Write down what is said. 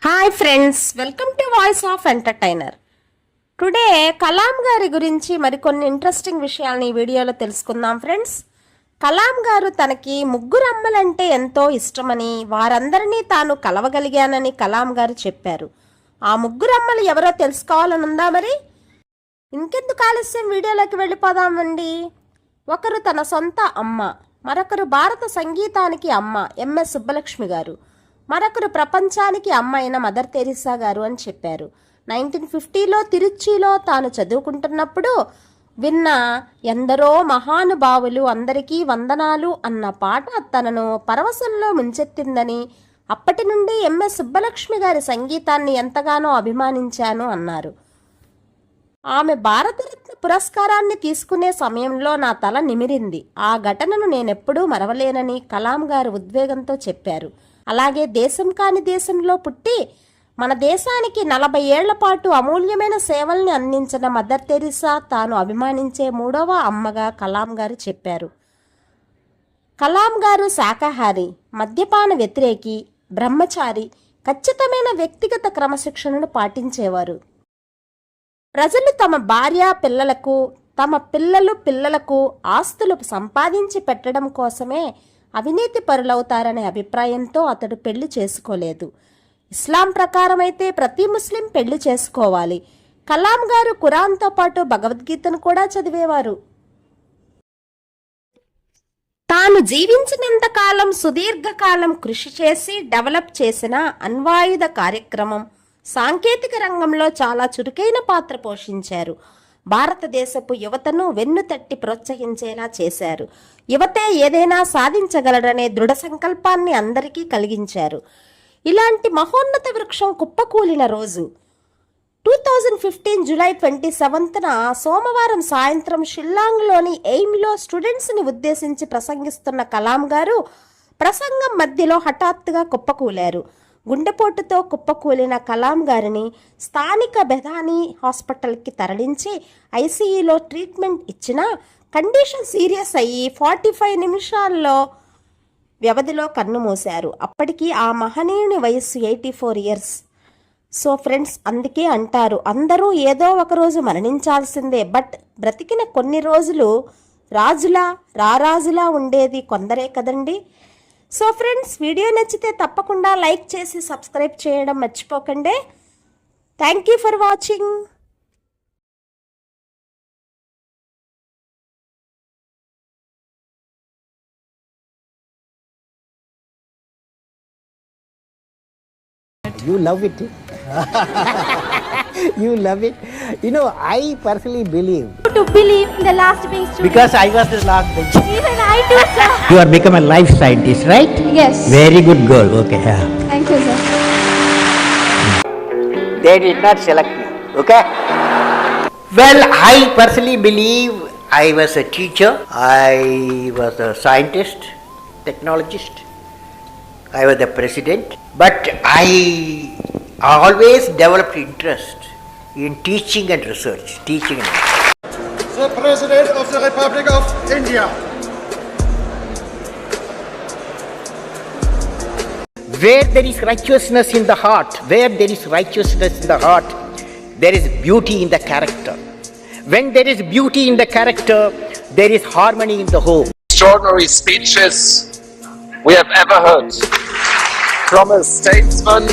Hi friends, welcome to voice of entertainer. Today Kalam గారి గురించి మరికొన్ని ఇంట్రెస్టింగ్ విషయాలని ఈ వీడియోలో తెలుసుకుందాం ఫ్రెండ్స్. కలాం గారు తనకి ముగ్గురు అమ్మలంటే ఎంతో ఇష్టమని, వారందరినీ తాను కలవగలిగానని కలాం గారు చెప్పారు. ఆ ముగ్గురు అమ్మలు ఎవరో తెలుసుకోవాలనుందా? మరి ఇంకెందుకు ఆలస్యం, వీడియోలోకి వెళ్ళిపోదామండి. ఒకరు తన సొంత అమ్మ, మరొకరు భారత సంగీతానికి అమ్మ ఎంఎస్ సుబ్బలక్ష్మి గారు, మరొకరు ప్రపంచానికి అమ్మ అయిన మదర్ తెరీసా గారు అని చెప్పారు. 1950లో తిరుచిలో తాను చదువుకుంటున్నప్పుడు విన్న ఎందరో మహానుభావులు అందరికీ వందనాలు అన్న పాట తనను పరవశంలో ముంచెత్తిందని, అప్పటి నుండి ఎంఎస్ సుబ్బలక్ష్మి గారి సంగీతాన్ని ఎంతగానో అభిమానించాను అన్నారు. ఆమె భారతరత్న పురస్కారాన్ని తీసుకునే సమయంలో నా తల నిమిరింది. ఆ ఘటనను నేనెప్పుడూ మరవలేనని కలాం గారు ఉద్వేగంతో చెప్పారు. అలాగే దేశం కాని దేశంలో పుట్టి మన దేశానికి 40 ఏళ్ల పాటు అమూల్యమైన సేవల్ని అందించిన మదర్ తెరీసా తాను అభిమానించే మూడవ అమ్మగా కలాం గారు చెప్పారు. కలాం గారు శాకాహారి, మద్యపాన వ్యతిరేకి, బ్రహ్మచారి, ఖచ్చితమైన వ్యక్తిగత క్రమశిక్షణను పాటించేవారు. ప్రజలు తమ భార్య పిల్లలకు, తమ పిల్లలకు ఆస్తులు సంపాదించి పెట్టడం కోసమే అవినీతి పరులవుతారనే అభిప్రాయంతో అతడు పెళ్లి చేసుకోలేదు. ఇస్లాం ప్రకారం అయితే ప్రతి ముస్లిం పెళ్లి చేసుకోవాలి. కలాం గారు ఖురాన్తో పాటు భగవద్గీతను కూడా చదివేవారు. తాను జీవించినంతకాలం సుదీర్ఘకాలం కృషి చేసి డెవలప్ చేసిన అణ్వాయుధ కార్యక్రమం, సాంకేతిక రంగంలో చాలా చురుకైన పాత్ర పోషించారు. భారతదేశపు యువతను వెన్నుతట్టి ప్రోత్సహించేలా చేశారు. యువతే ఏదైనా సాధించగలరనే దృఢ సంకల్పాన్ని అందరికీ కలిగించారు. ఇలాంటి మహోన్నత వృక్షం కుప్పకూలిన రోజు 2015 జూలై 27న సోమవారం సాయంత్రం షిల్లాంగ్లోని ఎయిమ్లో స్టూడెంట్స్ని ఉద్దేశించి ప్రసంగిస్తున్న కలాం గారు ప్రసంగం మధ్యలో హఠాత్తుగా కుప్పకూలారు. గుండెపోటుతో కుప్పకూలిన కలాం గారిని స్థానిక బెదానీ హాస్పిటల్కి తరలించి ఐసీయూలో ట్రీట్మెంట్ ఇచ్చినా కండిషన్ సీరియస్ అయ్యి 45 నిమిషాల్లో వ్యవధిలో కన్నుమూశారు. అప్పటికి ఆ మహనీయుని వయస్సు 84 ఇయర్స్. సో ఫ్రెండ్స్, అందుకే అంటారు అందరూ ఏదో ఒకరోజు మరణించాల్సిందే, బట్ బ్రతికిన కొన్ని రోజులు రాజులా రారాజులా ఉండేది కొందరే కదండి. సో ఫ్రెండ్స్, వీడియో నచ్చితే తప్పకుండా లైక్ చేసి సబ్స్క్రైబ్ చేయడం మర్చిపోకండి. Thank you for watching. You love it. You love it. You know, I personally believe. To believe in the last bench student. Because I was the last bench. Even I do, sir. You are become a life scientist, right? Yes. Very good girl. Okay. Yeah. Thank you, sir. They did not select me. Okay. Well, I personally believe I was a teacher. I was a scientist, technologist. I was the president. But I always developed interest in teaching and research. The President of the Republic of India. Where there is righteousness in the heart, there is beauty in the character. When there is beauty in the character, there is harmony in the home. Extraordinary speeches we have ever heard from a statesman